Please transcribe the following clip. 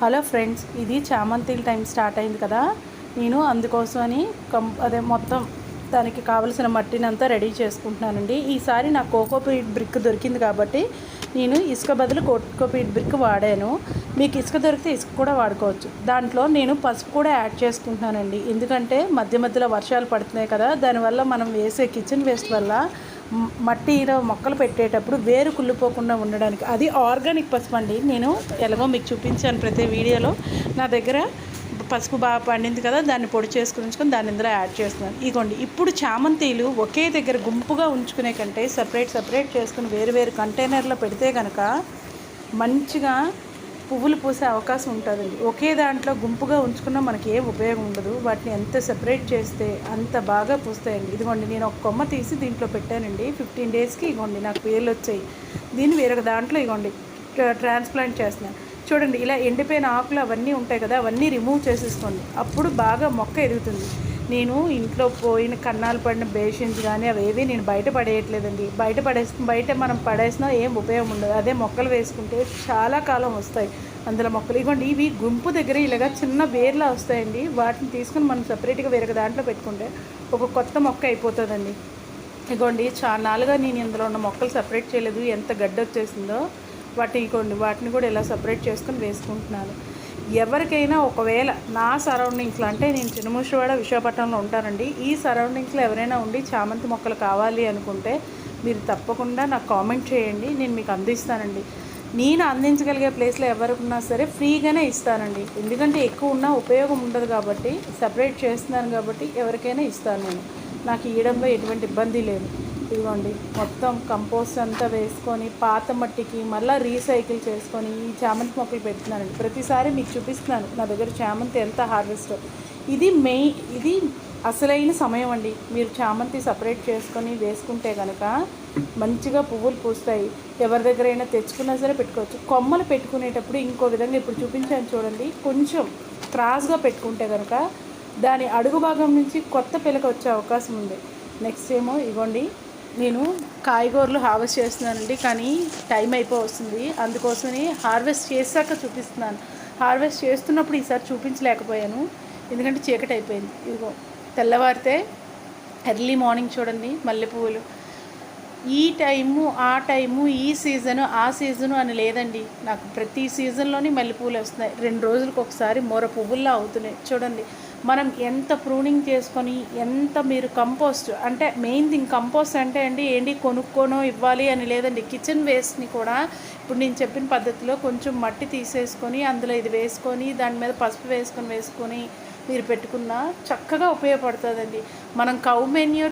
Hello friends, ఇది చామంతిల time start అయింది కదా. నేను అందుకోసమని అదే మొత్తం దానికి కావలసిన మట్టిని అంతా రెడీ చేసుకుంటున్నానండి. ఈసారి నాకు కోకోపీట్ బ్రిక్ దొరికింది కాబట్టి నేను ఇసుక బదులు కోకోపీట్ బ్రిక్ వాడాను. మీకు ఇసుక దొరికితే ఇసుక కూడా వాడుకోవచ్చు. దాంట్లో నేను పసుపు కూడా యాడ్ చేసుకుంటున్నానండి. ఎందుకంటే మధ్య మధ్యలో వర్షాలు పడుతున్నాయి కదా, దానివల్ల మనం వేసే కిచెన్ వేస్ట్ వల్ల మట్టిలో మొక్కలు పెట్టేటప్పుడు వేరు కుళ్ళిపోకుండా ఉండడానికి. అది ఆర్గానిక్ పసుపు అండి. నేను ఎలాగో మీకు చూపించాను ప్రతి వీడియోలో. నా దగ్గర పసుపు బాగా పండింది కదా, దాన్ని పొడి చేసుకుని ఉంచుకొని దాన్ని ఇందులో యాడ్ చేస్తున్నాను. ఇదిగోండి, ఇప్పుడు చామంతిలు ఒకే దగ్గర గుంపుగా ఉంచుకునే కంటే సపరేట్ చేసుకుని వేరు వేరు కంటైనర్లో పెడితే కనుక మంచిగా పువ్వులు పూసే అవకాశం ఉంటుందండి. ఒకే దాంట్లో గుంపుగా ఉంచుకున్నా మనకి ఏం ఉపయోగం ఉండదు. వాటిని ఎంత సెపరేట్ చేస్తే అంత బాగా పూస్తాయండి. ఇదిగోండి, నేను ఒక కొమ్మ తీసి దీంట్లో పెట్టానండి. 15 డేస్కి ఇదిగోండి నాకు వేర్లు వచ్చాయి. దీన్ని వేరొక దాంట్లో ఇదిగోండి ట్రాన్స్ప్లాంట్ చేస్తున్నాను. చూడండి, ఇలా ఎండిపోయిన ఆకులు అవన్నీ ఉంటాయి కదా, అవన్నీ రిమూవ్ చేసేసుకోండి. అప్పుడు బాగా మొక్క ఎదుగుతుంది. నేను ఇంట్లో పోయిన కన్నాలు పడిన బేషన్స్ కానీ అవేవి నేను బయట పడేయట్లేదండి. బయట మనం పడేసినా ఏం ఉపయోగం ఉండదు. అదే మొక్కలు వేసుకుంటే చాలా కాలం వస్తాయి అందులో మొక్కలు. ఇవ్వండి, ఇవి గుంపు దగ్గర ఇలాగా చిన్న వేర్లా వస్తాయండి. వాటిని తీసుకుని మనం సపరేట్గా వేరొక దాంట్లో పెట్టుకుంటే ఒక కొత్త మొక్క అయిపోతుందండి. ఇగోండి, చాలాగా నేను ఇందులో ఉన్న మొక్కలు సపరేట్ చేయలేదు. ఎంత గడ్డి వచ్చేసిందో వాటిని కూడా ఇలా సపరేట్ చేసుకుని వేసుకుంటున్నాను. ఎవరికైనా ఒకవేళ నా సరౌండింగ్స్లో, అంటే నేను చిన్నముషివాడ విశాఖపట్నంలో ఉంటానండి, ఈ సరౌండింగ్స్లో ఎవరైనా ఉండి చామంతి మొక్కలు కావాలి అనుకుంటే మీరు తప్పకుండా నాకు కామెంట్ చేయండి. నేను మీకు అందిస్తానండి. నేను అందించగలిగే ప్లేస్లో ఎవరున్నా సరే ఫ్రీగానే ఇస్తానండి. ఎందుకంటే ఎక్కువ ఉన్నా ఉపయోగం ఉండదు కాబట్టి, సపరేట్ చేస్తున్నాను కాబట్టి ఎవరికైనా ఇస్తాను నేను. నాకు ఇవ్వడంలో ఎటువంటి ఇబ్బంది లేదు. ఇదిగోండి, మొత్తం కంపోస్ట్ అంతా వేసుకొని పాత మట్టికి మళ్ళీ రీసైకిల్ చేసుకొని ఈ చామంతి మొక్కలు పెడుతున్నానండి. ప్రతిసారి మీకు చూపిస్తున్నాను నా దగ్గర చామంతి ఎంత హార్వెస్ట్. ఇది అసలైన సమయం అండి. మీరు చామంతి సపరేట్ చేసుకొని వేసుకుంటే కనుక మంచిగా పువ్వులు పూస్తాయి. ఎవరి దగ్గరైనా తెచ్చుకున్నా సరే పెట్టుకోవచ్చు. కొమ్మలు పెట్టుకునేటప్పుడు ఇంకో విధంగా ఇప్పుడు చూపించాను చూడండి, కొంచెం క్రాస్గా పెట్టుకుంటే కనుక దాని అడుగు భాగం నుంచి కొత్త పిలక వచ్చే అవకాశం ఉంది. నెక్స్ట్ ఏమో ఇవ్వండి, నేను కాయగూరలు హార్వెస్ట్ చేస్తున్నానండి, కానీ టైం వస్తుంది. అందుకోసమని హార్వెస్ట్ చేశాక చూపిస్తున్నాను. హార్వెస్ట్ చేస్తున్నప్పుడు ఈసారి చూపించలేకపోయాను, ఎందుకంటే చీకటి అయిపోయింది. ఇదిగో తెల్లవారితే ఎర్లీ మార్నింగ్ చూడండి మల్లెపువ్వులు. ఈ టైము ఆ టైము, ఈ సీజను ఆ సీజను అని లేదండి. నాకు ప్రతి సీజన్లోని మల్లెపూలు వస్తున్నాయి. 2 రోజులకు ఒకసారి మొర పువ్వుల్లా అవుతున్నాయి. చూడండి, మనం ఎంత ప్రూనింగ్ చేసుకొని ఎంత మీరు కంపోస్ట్, అంటే మెయిన్ థింగ్ కంపోస్ట్ అంటే అండి ఏంటి కొనుక్కోనో ఇవ్వాలి అని లేదండి. కిచెన్ వేస్ట్ని కూడా ఇప్పుడు నేను చెప్పిన పద్ధతిలో కొంచెం మట్టి తీసేసుకొని అందులో ఇది వేసుకొని దాని మీద పసుపు వేసుకొని మీరు పెట్టుకున్నా చక్కగా ఉపయోగపడుతుందండి. మనం కౌ మెన్యూర్